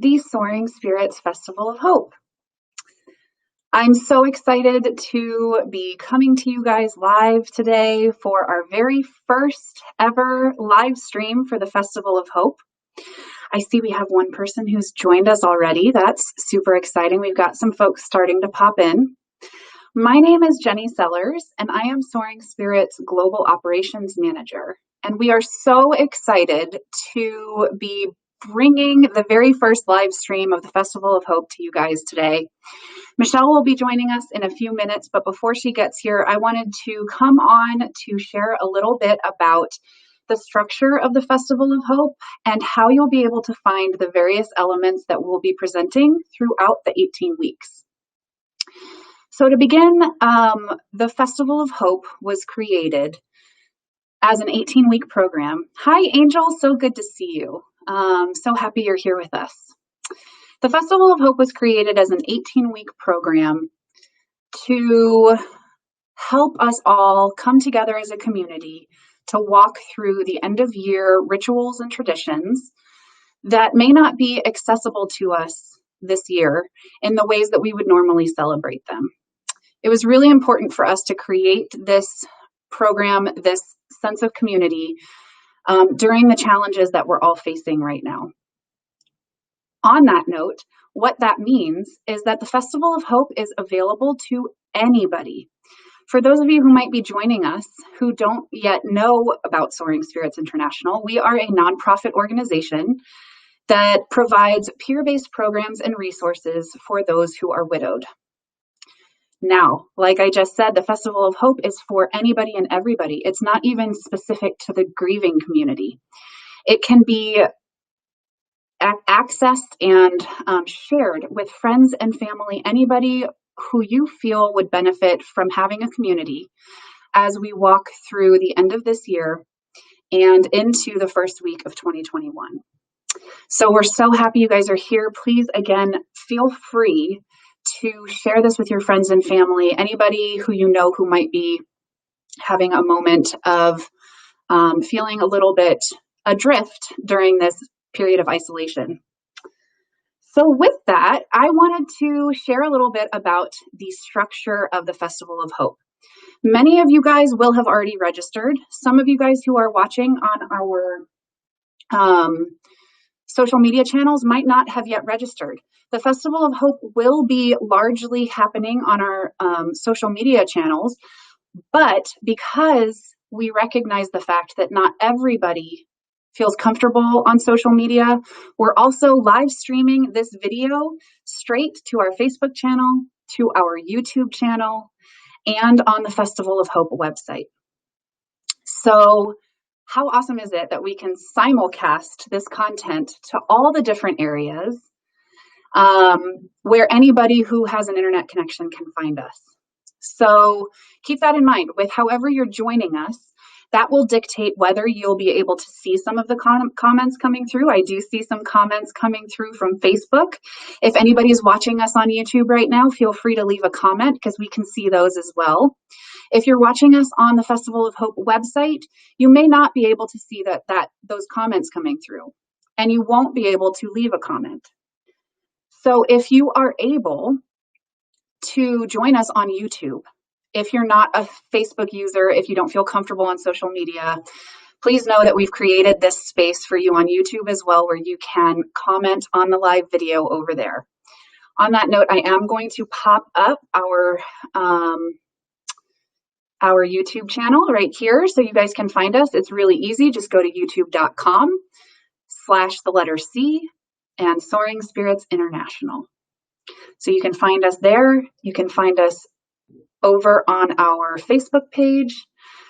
the Soaring Spirits Festival of Hope. I'm so excited to be coming to you guys live today for our very first ever live stream for the Festival of Hope. I see we have one person who's joined us already. That's super exciting. We've got some folks starting to pop in. My name is Jenny Sellers, and I am Soaring Spirits Global Operations Manager. And we are so excited to be bringing the very first live stream of the Festival of Hope to you guys today. Michelle will be joining us in a few minutes, but before she gets here, I wanted to come on to share a little bit about the structure of the Festival of Hope and how you'll be able to find the various elements that we'll be presenting throughout the 18 weeks. So to begin, the Festival of Hope was created as an 18-week program. Hi, Angel, so good to see you. So happy you're here with us. The Festival of Hope was created as an 18-week program to help us all come together as a community to walk through the end-of-year rituals and traditions that may not be accessible to us this year in the ways that we would normally celebrate them. It was really important for us to create this program, this sense of community during the challenges that we're all facing right now. On that note, what that means is that the Festival of Hope is available to anybody. For those of you who might be joining us who don't yet know about Soaring Spirits International, we are a nonprofit organization that provides peer-based programs and resources for those who are widowed. Now, like I just said, the Festival of Hope is for anybody and everybody. It's not even specific to the grieving community. It can be accessed and shared with friends and family, anybody who you feel would benefit from having a community as we walk through the end of this year and into the first week of 2021. So we're so happy you guys are here. Please, again, feel free to share this with your friends and family, anybody who you know who might be having a moment of feeling a little bit adrift during this period of isolation. So with that, I wanted to share a little bit about the structure of the Festival of Hope. Many of you guys will have already registered. Some of you guys who are watching on our social media channels might not have yet registered. The Festival of Hope will be largely happening on our social media channels, but because we recognize the fact that not everybody feels comfortable on social media, we're also live streaming this video straight to our Facebook channel, to our YouTube channel, and on the Festival of Hope website. So how awesome is it that we can simulcast this content to all the different areas where anybody who has an internet connection can find us? So keep that in mind with however you're joining us. That will dictate whether you'll be able to see some of the comments coming through. I do see some comments coming through from Facebook. If anybody's watching us on YouTube right now, feel free to leave a comment because we can see those as well. If you're watching us on the Festival of Hope website, you may not be able to see those comments coming through, and you won't be able to leave a comment. So if you are able to join us on YouTube, if you're not a Facebook user, if you don't feel comfortable on social media, please know that we've created this space for you on YouTube as well, where you can comment on the live video over there. On that note, I am going to pop up our YouTube channel right here so you guys can find us. It's really easy. Just go to youtube.com/C and Soaring Spirits International. So you can find us there. You can find us over on our Facebook page,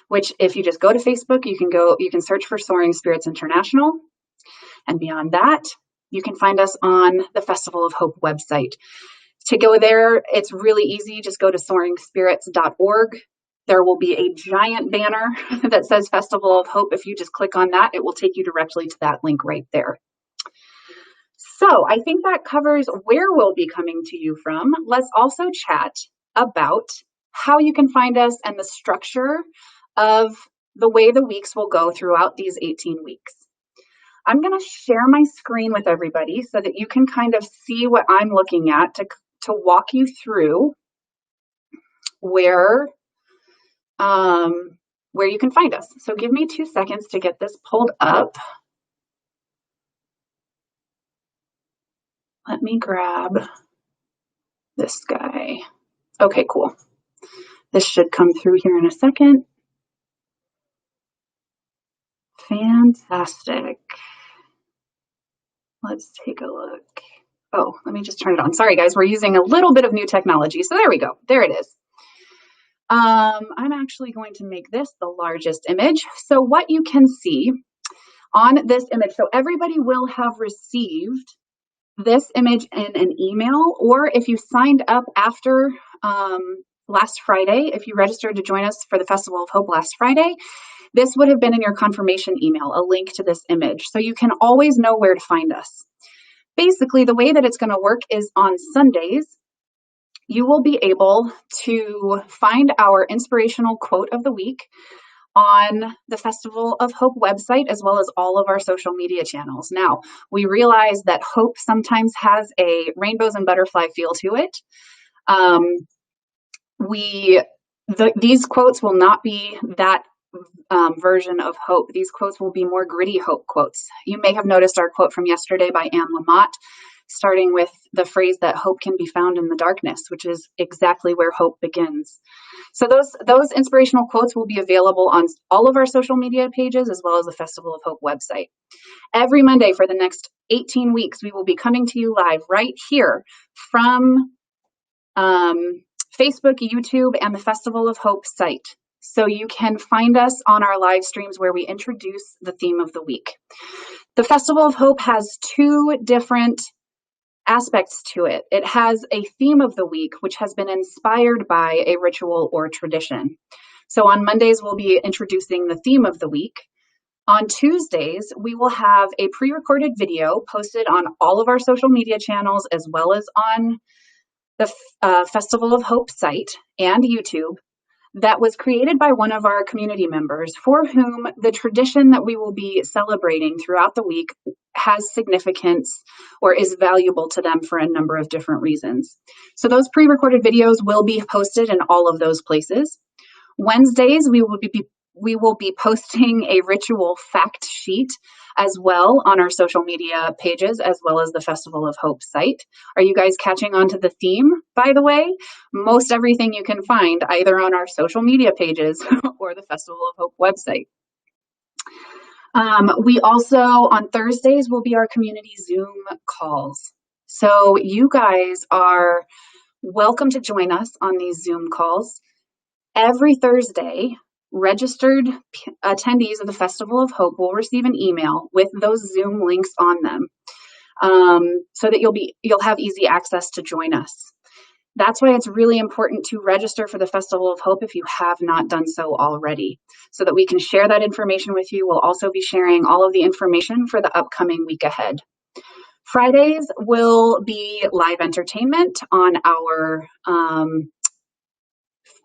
which if you just go to Facebook, you can search for Soaring Spirits International. And beyond that, you can find us on the Festival of Hope website. To go there, it's really easy. Just go to soaringspirits.org. There will be a giant banner that says Festival of Hope. If you just click on that, it will take you directly to that link right there. So I think that covers where we'll be coming to you from. Let's also chat about how you can find us and the structure of the way the weeks will go throughout these 18 weeks. I'm going to share my screen with everybody so that you can kind of see what I'm looking at to walk you through where you can find us. So give me 2 seconds to get this pulled up. Let me grab this guy. Okay, cool. This should come through here in a second. Fantastic. Let's take a look. Oh, let me just turn it on. Sorry, guys, we're using a little bit of new technology. So there we go. There it is. I'm actually going to make this the largest image. So what you can see on this image, so everybody will have received this image in an email, or if you signed up after last Friday, if you registered to join us for the Festival of Hope last Friday, this would have been in your confirmation email, a link to this image. So you can always know where to find us. Basically, the way that it's going to work is on Sundays, you will be able to find our inspirational quote of the week on the Festival of Hope website, as well as all of our social media channels. Now, we realize that hope sometimes has a rainbows and butterfly feel to it. These quotes will not be that version of hope. These quotes will be more gritty hope quotes. You may have noticed our quote from yesterday by Anne Lamott, starting with the phrase that hope can be found in the darkness, which is exactly where hope begins. So those inspirational quotes will be available on all of our social media pages, as well as the Festival of Hope website. Every Monday for the next 18 weeks, we will be coming to you live right here from Facebook, YouTube, and the Festival of Hope site. So you can find us on our live streams where we introduce the theme of the week. The Festival of Hope has 2 different aspects to it. It has a theme of the week, which has been inspired by a ritual or tradition. So on Mondays, we'll be introducing the theme of the week. On Tuesdays, we will have a pre-recorded video posted on all of our social media channels, as well as on the Festival of Hope site and YouTube, that was created by one of our community members for whom the tradition that we will be celebrating throughout the week has significance or is valuable to them for a number of different reasons. So those pre-recorded videos will be posted in all of those places. Wednesdays, we will be posting a ritual fact sheet as well on our social media pages, as well as the Festival of Hope site. Are you guys catching on to the theme, by the way? Most everything you can find either on our social media pages or the Festival of Hope website. We also, on Thursdays, will be our community Zoom calls. So you guys are welcome to join us on these Zoom calls. Every Thursday, registered attendees of the Festival of Hope will receive an email with those Zoom links on them, so that you'll have easy access to join us. That's why it's really important to register for the Festival of Hope if you have not done so already, so that we can share that information with you. We'll also be sharing all of the information for the upcoming week ahead. Fridays will be live entertainment on our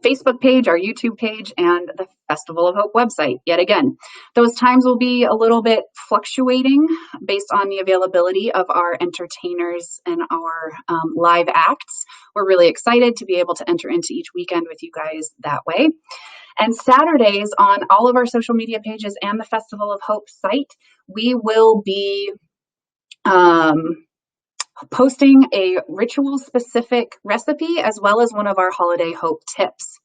Facebook page, our YouTube page, and the Festival of Hope website. Yet again, those times will be a little bit fluctuating based on the availability of our entertainers and our live acts. We're really excited to be able to enter into each weekend with you guys that way. And Saturdays on all of our social media pages and the Festival of Hope site, we will be posting a ritual specific recipe, as well as one of our holiday hope tips.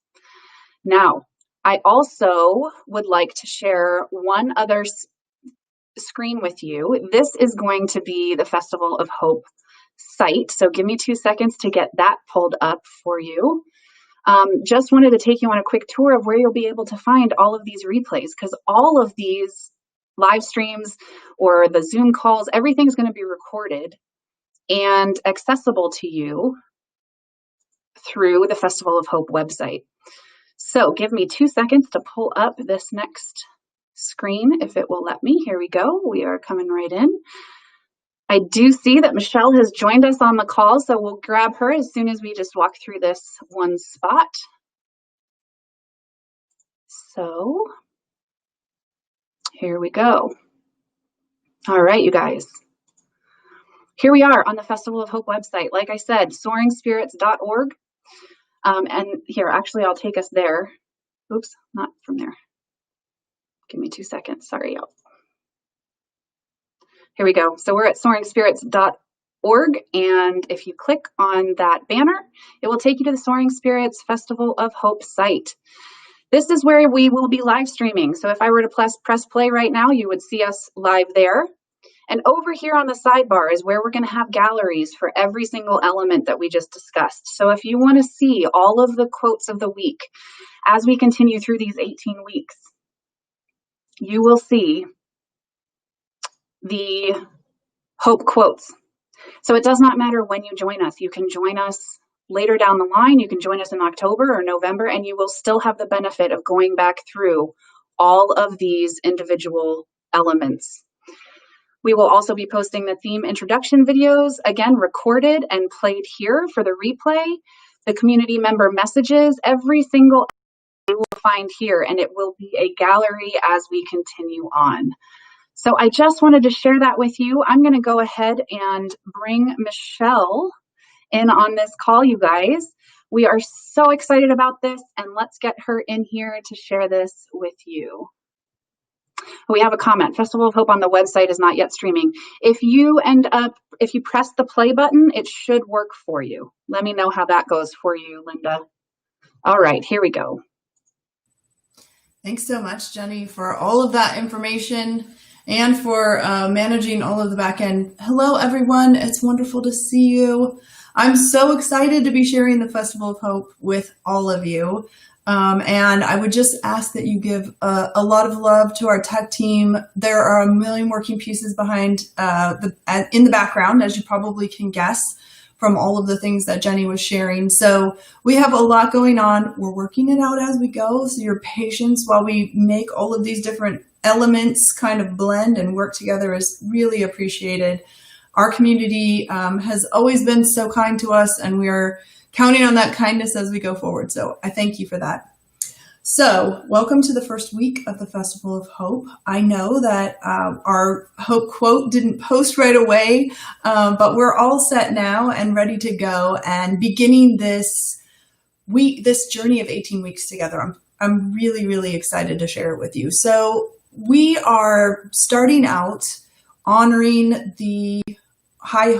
Now, I also would like to share one other screen with you. This is going to be the Festival of Hope site. So give me 2 seconds to get that pulled up for you. Just wanted to take you on a quick tour of where you'll be able to find all of these replays, because all of these live streams or the Zoom calls, everything's going to be recorded and accessible to you through the Festival of Hope website. So give me 2 seconds to pull up this next screen, if it will let me. Here we go. We are coming right in. I do see that Michelle has joined us on the call, so we'll grab her as soon as we just walk through this one spot. So here we go. All right, you guys. Here we are on the Festival of Hope website. Like I said, soaringspirits.org. And here, actually, I'll take us there. Oops, not from there. Give me 2 seconds. Sorry, y'all. Here we go. So we're at soaringspirits.org. And if you click on that banner, it will take you to the Soaring Spirits Festival of Hope site. This is where we will be live streaming. So if I were to press play right now, you would see us live there. And over here on the sidebar is where we're going to have galleries for every single element that we just discussed. So if you want to see all of the quotes of the week as we continue through these 18 weeks, you will see the Hope quotes. So it does not matter when you join us. You can join us later down the line. You can join us in October or November, and you will still have the benefit of going back through all of these individual elements. We will also be posting the theme introduction videos, again, recorded and played here for the replay. The community member messages, every single you will find here, and it will be a gallery as we continue on. So I just wanted to share that with you. I'm going to go ahead and bring Michele in on this call, you guys. We are so excited about this, and let's get her in here to share this with you. We have a comment. Festival of Hope on the website is not yet streaming. If you press the play button, it should work for you. Let me know how that goes for you, Linda. All right, here we go. Thanks so much, Jenny, for all of that information and for managing all of the back end. Hello, everyone. It's wonderful to see you. I'm so excited to be sharing the Festival of Hope with all of you. And I would just ask that you give a lot of love to our tech team. There are a million working pieces behind in the background, as you probably can guess from all of the things that Jenny was sharing. So we have a lot going on. We're working it out as we go. So your patience while we make all of these different elements kind of blend and work together is really appreciated. Our community has always been so kind to us, and we're counting on that kindness as we go forward. So I thank you for that. So welcome to the first week of the Festival of Hope. I know that our Hope quote didn't post right away, but we're all set now and ready to go and beginning this journey of 18 weeks together. I'm really, really excited to share it with you. So we are starting out honoring the high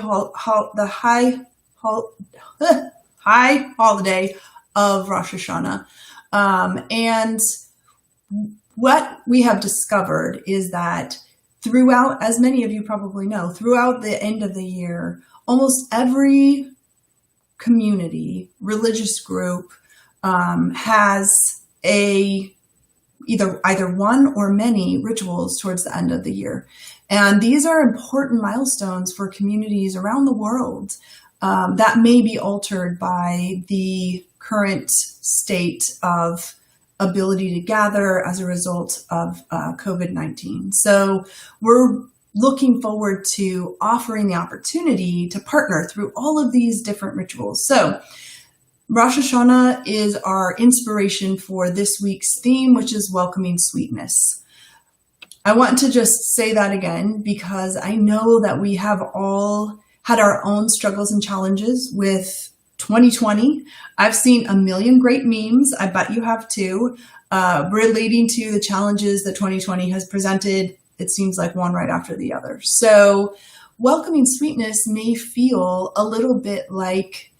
holiday of Rosh Hashanah. And what we have discovered is that throughout, as many of you probably know, throughout the end of the year, almost every community, religious group has either one or many rituals towards the end of the year. And these are important milestones for communities around the world that may be altered by the current state of ability to gather as a result of COVID-19. So we're looking forward to offering the opportunity to partner through all of these different rituals. So Rosh Hashanah is our inspiration for this week's theme, which is welcoming sweetness. I want to just say that again, because I know that we have all had our own struggles and challenges with 2020. I've seen a million great memes, I bet you have too, relating to the challenges that 2020 has presented. It seems like one right after the other. So welcoming sweetness may feel a little bit like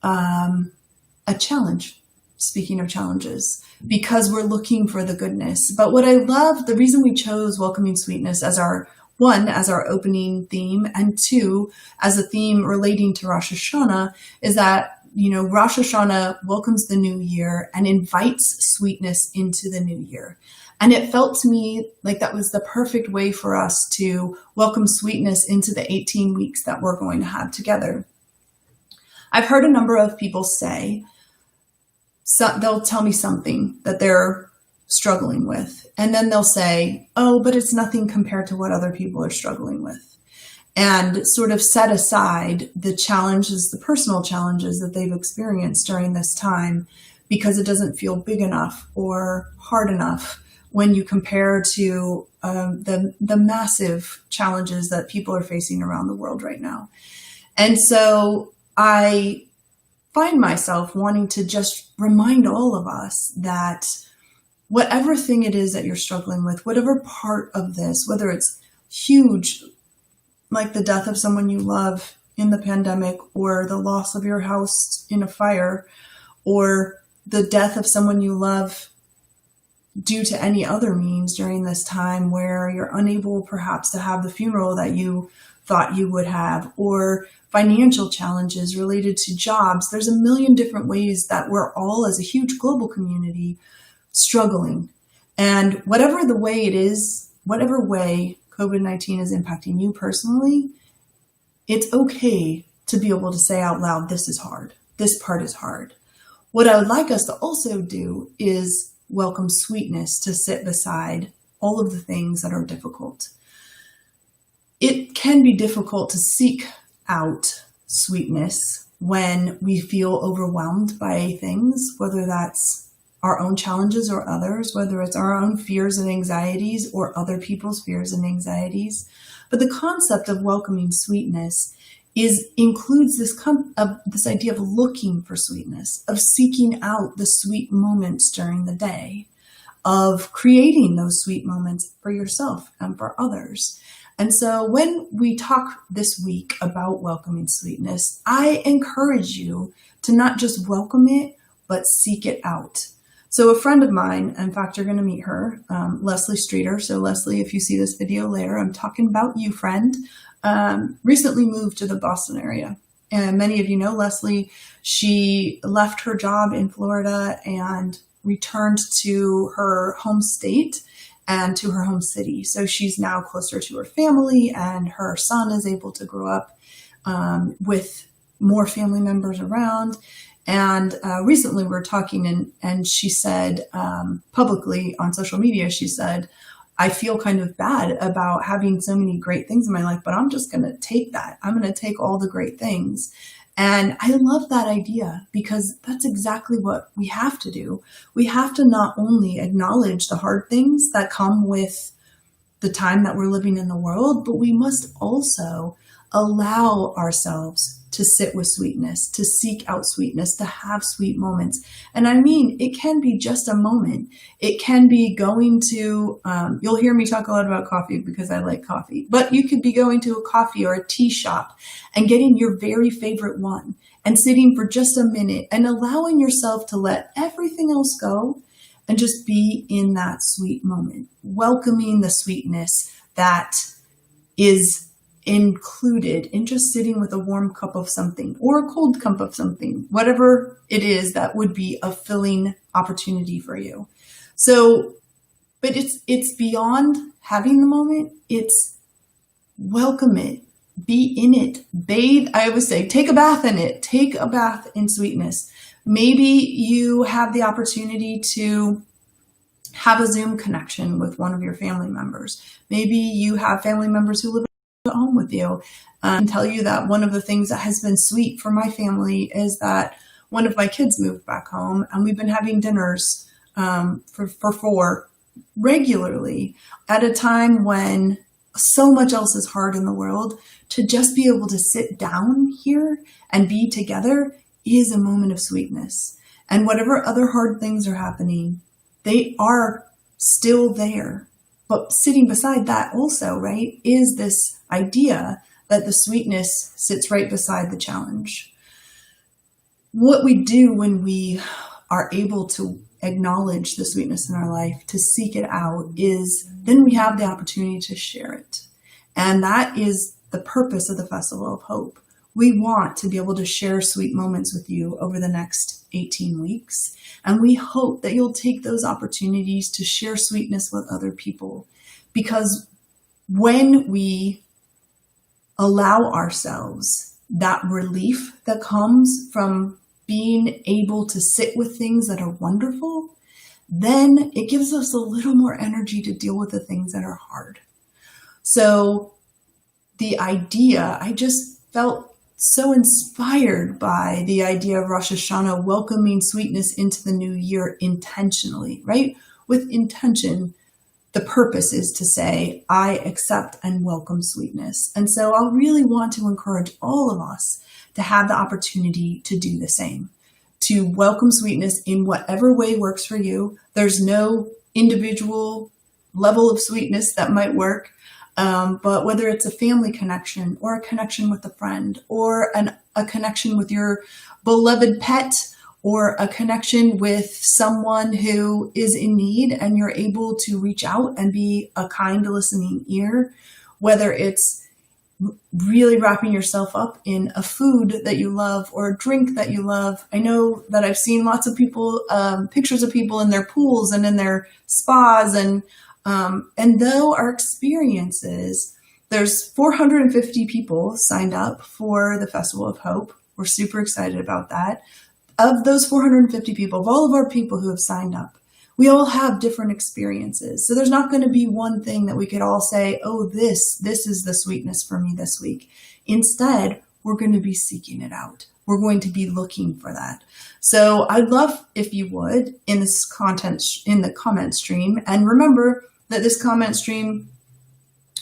a challenge, speaking of challenges, because we're looking for the goodness. But what I love, the reason we chose welcoming sweetness as our opening theme, and two, as a theme relating to Rosh Hashanah, is that, Rosh Hashanah welcomes the new year and invites sweetness into the new year. And it felt to me like that was the perfect way for us to welcome sweetness into the 18 weeks that we're going to have together. I've heard a number of people say, they'll tell me something that they're struggling with. And then they'll say, oh, but it's nothing compared to what other people are struggling with. And sort of set aside the challenges, the personal challenges that they've experienced during this time, because it doesn't feel big enough or hard enough when you compare to the massive challenges that people are facing around the world right now. And so I find myself wanting to just remind all of us that whatever thing it is that you're struggling with, whatever part of this, whether it's huge, like the death of someone you love in the pandemic, or the loss of your house in a fire, or the death of someone you love due to any other means during this time where you're unable perhaps to have the funeral that you thought you would have, or financial challenges related to jobs. There's a million different ways that we're all, as a huge global community, struggling. And whatever the way it is, whatever way COVID-19 is impacting you personally, it's okay to be able to say out loud, this is hard. This part is hard. What I would like us to also do is welcome sweetness to sit beside all of the things that are difficult. It can be difficult to seek out sweetness when we feel overwhelmed by things, whether that's our own challenges or others, whether it's our own fears and anxieties or other people's fears and anxieties. But the concept of welcoming sweetness includes this idea of looking for sweetness, of seeking out the sweet moments during the day, of creating those sweet moments for yourself and for others. And so when we talk this week about welcoming sweetness, I encourage you to not just welcome it, but seek it out. So a friend of mine, in fact, you're going to meet her, Leslie Streeter. So Leslie, if you see this video later, I'm talking about you, friend, recently moved to the Boston area. And many of you know Leslie. She left her job in Florida and returned to her home state and to her home city. So she's now closer to her family, and her son is able to grow up with more family members around. And recently we were talking, and she said publicly on social media, she said, I feel kind of bad about having so many great things in my life, but I'm just going to take that. I'm going to take all the great things. And I love that idea, because that's exactly what we have to do. We have to not only acknowledge the hard things that come with the time that we're living in the world, but we must also allow ourselves to sit with sweetness, to seek out sweetness, to have sweet moments. And I mean, it can be just a moment. It can be going to, you'll hear me talk a lot about coffee because I like coffee, but you could be going to a coffee or a tea shop and getting your very favorite one and sitting for just a minute and allowing yourself to let everything else go and just be in that sweet moment, welcoming the sweetness that is included in just sitting with a warm cup of something or a cold cup of something, whatever it is that would be a filling opportunity for you. So, but it's beyond having the moment. It's welcome it, be in it, bathe. I always say, take a bath in it, take a bath in sweetness. Maybe you have the opportunity to have a Zoom connection with one of your family members. Maybe you have family members who live at home with you. And tell you that one of the things that has been sweet for my family is that one of my kids moved back home, and we've been having dinners for four regularly at a time when so much else is hard in the world. To just be able to sit down here and be together is a moment of sweetness. And whatever other hard things are happening, they are still there. But sitting beside that also, right, is this idea that the sweetness sits right beside the challenge. What we do when we are able to acknowledge the sweetness in our life, to seek it out, is then we have the opportunity to share it. And that is the purpose of the Festival of Hope. We want to be able to share sweet moments with you over the next 18 weeks. And we hope that you'll take those opportunities to share sweetness with other people. Because when we allow ourselves that relief that comes from being able to sit with things that are wonderful, then it gives us a little more energy to deal with the things that are hard. So the idea, I just felt so inspired by the idea of Rosh Hashanah welcoming sweetness into the new year intentionally, right? With intention the purpose is to say, I accept and welcome sweetness. And so I really want to encourage all of us to have the opportunity to do the same, to welcome sweetness in whatever way works for you. There's no individual level of sweetness that might work, but whether it's a family connection or a connection with a friend or a connection with your beloved pet or a connection with someone who is in need and you're able to reach out and be a kind listening ear, whether it's really wrapping yourself up in a food that you love or a drink that you love. I know that I've seen lots of people, pictures of people in their pools and in their spas. And though our experiences, there's 450 people signed up for the Festival of Hope. We're super excited about that. Of those 450 people, of all of our people who have signed up, we all have different experiences. So there's not going to be one thing that we could all say, oh, this is the sweetness for me this week. Instead, we're going to be seeking it out. We're going to be looking for that. So I'd love if you would in this content, in the comment stream, and remember that this comment stream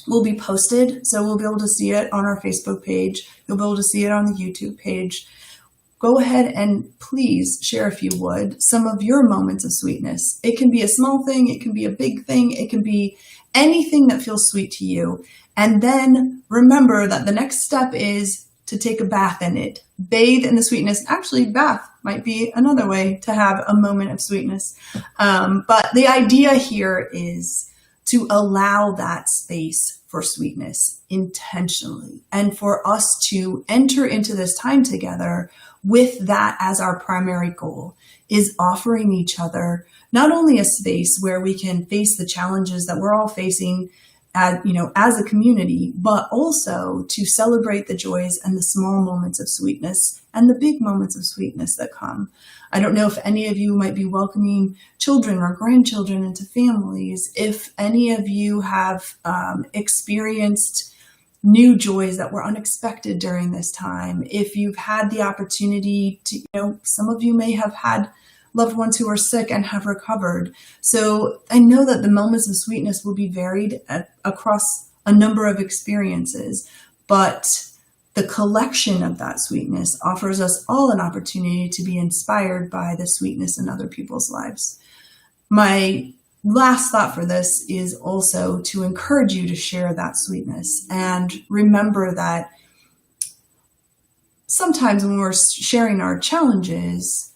will be posted. So we'll be able to see it on our Facebook page. You'll be able to see it on the YouTube page. Go ahead and please share, if you would, some of your moments of sweetness. It can be a small thing. It can be a big thing. It can be anything that feels sweet to you. And then remember that the next step is to take a bath in it. Bathe in the sweetness. Actually, bath might be another way to have a moment of sweetness. But the idea here is to allow that space for sweetness intentionally and for us to enter into this time together with that as our primary goal, is offering each other not only a space where we can face the challenges that we're all facing as a community, but also to celebrate the joys and the small moments of sweetness and the big moments of sweetness that come. I don't know if any of you might be welcoming children or grandchildren into families, if any of you have experienced new joys that were unexpected during this time, if you've had the opportunity to, some of you may have had loved ones who are sick and have recovered. So I know that the moments of sweetness will be varied across a number of experiences, but the collection of that sweetness offers us all an opportunity to be inspired by the sweetness in other people's lives. My last thought for this is also to encourage you to share that sweetness and remember that sometimes when we're sharing our challenges,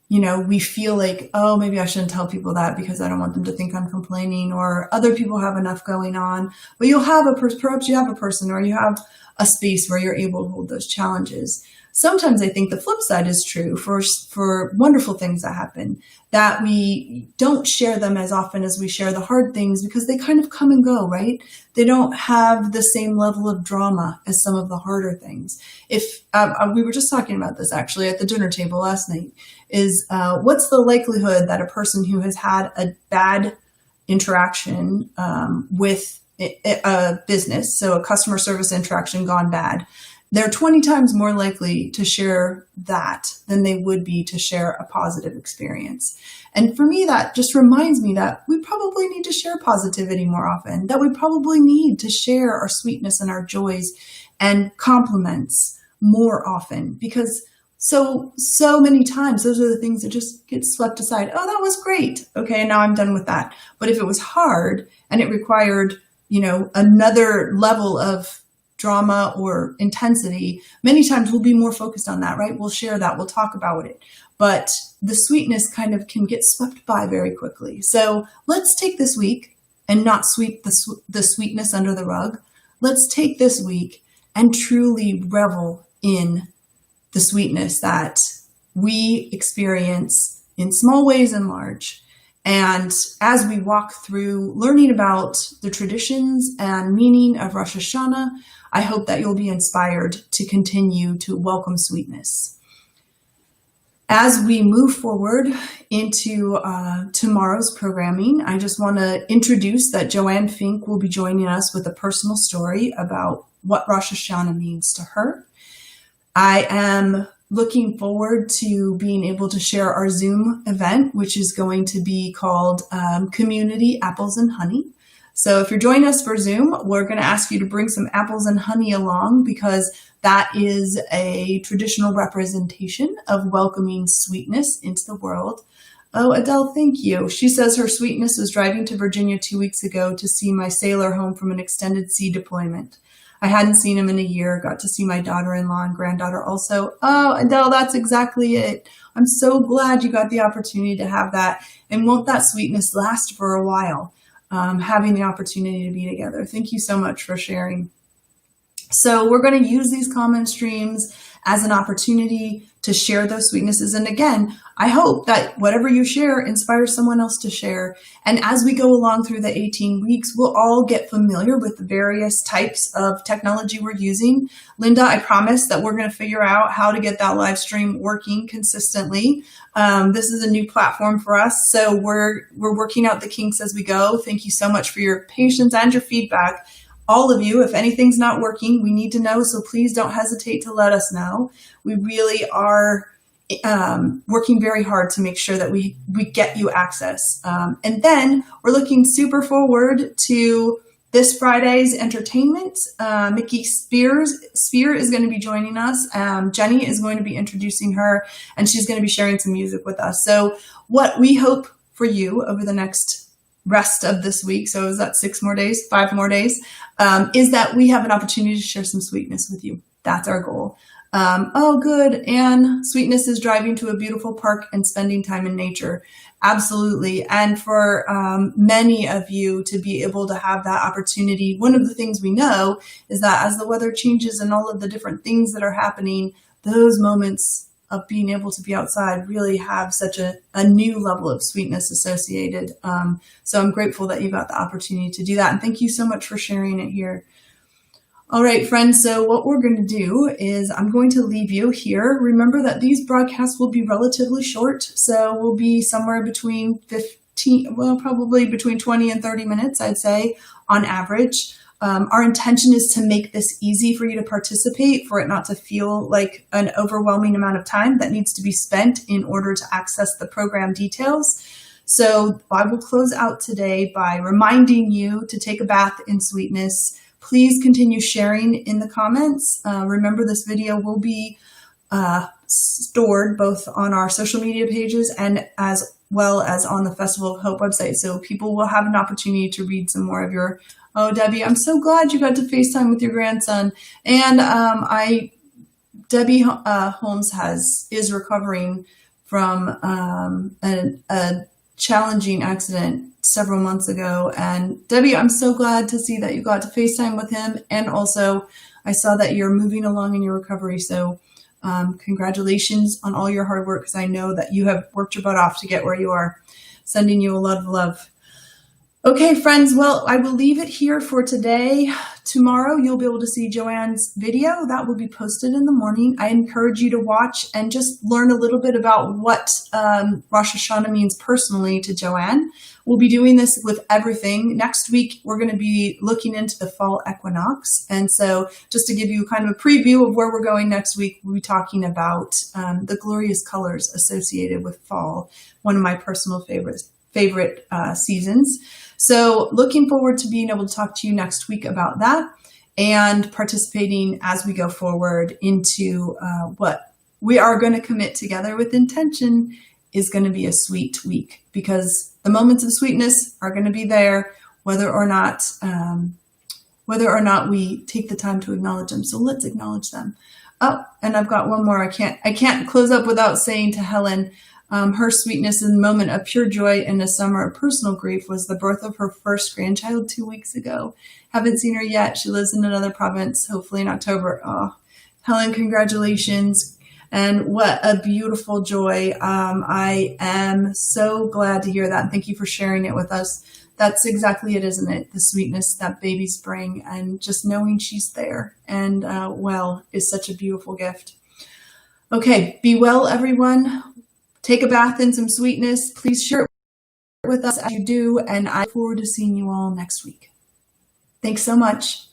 we feel like, oh, maybe I shouldn't tell people that because I don't want them to think I'm complaining, or other people have enough going on. But you'll have perhaps you have a person or you have a space where you're able to hold those challenges. Sometimes I think the flip side is true for wonderful things that happen, that we don't share them as often as we share the hard things because they kind of come and go, right? They don't have the same level of drama as some of the harder things. If we were just talking about this actually at the dinner table last night, is what's the likelihood that a person who has had a bad interaction with a business, so a customer service interaction gone bad, they're 20 times more likely to share that than they would be to share a positive experience. And for me, that just reminds me that we probably need to share positivity more often, that we probably need to share our sweetness and our joys and compliments more often, because so many times those are the things that just get swept aside. Oh, that was great. Okay, now I'm done with that. But if it was hard and it required, another level of drama or intensity, many times we'll be more focused on that, right? We'll share that, we'll talk about it. But the sweetness kind of can get swept by very quickly. So let's take this week and not sweep the sweetness under the rug. Let's take this week and truly revel in the sweetness that we experience in small ways and large. And as we walk through learning about the traditions and meaning of Rosh Hashanah, I hope that you'll be inspired to continue to welcome sweetness. As we move forward into tomorrow's programming, I just want to introduce that Joanne Fink will be joining us with a personal story about what Rosh Hashanah means to her. I am looking forward to being able to share our Zoom event, which is going to be called Community Apples and Honey. So if you're joining us for Zoom, we're going to ask you to bring some apples and honey along, because that is a traditional representation of welcoming sweetness into the world. Oh, Adele, thank you. She says her sweetness was driving to Virginia 2 weeks ago to see my sailor home from an extended sea deployment. I hadn't seen him in a year, got to see my daughter-in-law and granddaughter also. Oh, Adele, that's exactly it. I'm so glad you got the opportunity to have that. And won't that sweetness last for a while, having the opportunity to be together. Thank you so much for sharing. So we're going to use these common streams as an opportunity to share those sweetnesses. And again, I hope that whatever you share inspires someone else to share. And as we go along through the 18 weeks, we'll all get familiar with the various types of technology we're using. Linda, I promise that we're going to figure out how to get that live stream working consistently. This is a new platform for us, so we're working out the kinks as we go. Thank you so much for your patience and your feedback. All of you, if anything's not working, we need to know, so please don't hesitate to let us know. We really are working very hard to make sure that we get you access. And then we're looking super forward to this Friday's entertainment. Mickey Spear is going to be joining us. Jenny is going to be introducing her, and she's going to be sharing some music with us. So what we hope for you over the next rest of this week, so is that 5 more days, is that we have an opportunity to share some sweetness with you. That's our goal. Oh, good. And sweetness is driving to a beautiful park and spending time in nature. Absolutely. And for many of you to be able to have that opportunity, one of the things we know is that as the weather changes and all of the different things that are happening, those moments of being able to be outside really have such a new level of sweetness associated. So I'm grateful that you got the opportunity to do that. And thank you so much for sharing it here. All right, friends, so what we're going to do is I'm going to leave you here. Remember that these broadcasts will be relatively short, so we'll be somewhere between probably between 20 and 30 minutes, I'd say, on average. Our intention is to make this easy for you to participate, for it not to feel like an overwhelming amount of time that needs to be spent in order to access the program details. So I will close out today by reminding you to take a bath in sweetness. Please continue sharing in the comments. Remember, this video will be stored both on our social media pages and as well as on the Festival of Hope website. So people will have an opportunity to read some more of your, oh, Debbie, I'm so glad you got to FaceTime with your grandson. And Debbie Holmes is recovering from a challenging accident several months ago. And Debbie, I'm so glad to see that you got to FaceTime with him. And also I saw that you're moving along in your recovery. So congratulations on all your hard work, because I know that you have worked your butt off to get where you are. Sending you a lot of love. Okay, friends, well, I will leave it here for today. Tomorrow, you'll be able to see Joanne's video. That will be posted in the morning. I encourage you to watch and just learn a little bit about what Rosh Hashanah means personally to Joanne. We'll be doing this with everything. Next week, we're going to be looking into the fall equinox. And so just to give you kind of a preview of where we're going next week, we'll be talking about the glorious colors associated with fall, one of my personal favorite seasons. So looking forward to being able to talk to you next week about that and participating as we go forward into what we are going to commit together with intention is going to be a sweet week, because the moments of sweetness are going to be there whether or not we take the time to acknowledge them. So let's acknowledge them. Oh, and I've got one more. I can't close up without saying to Helen, her sweetness and moment of pure joy in a summer of personal grief was the birth of her first grandchild 2 weeks ago. Haven't seen her yet. She lives in another province, hopefully in October. Oh, Helen, congratulations. And what a beautiful joy. I am so glad to hear that. And thank you for sharing it with us. That's exactly it, isn't it? The sweetness that babies bring, and just knowing she's there and well is such a beautiful gift. Okay, be well, everyone. Take a bath in some sweetness. Please share it with us as you do, and I look forward to seeing you all next week. Thanks so much.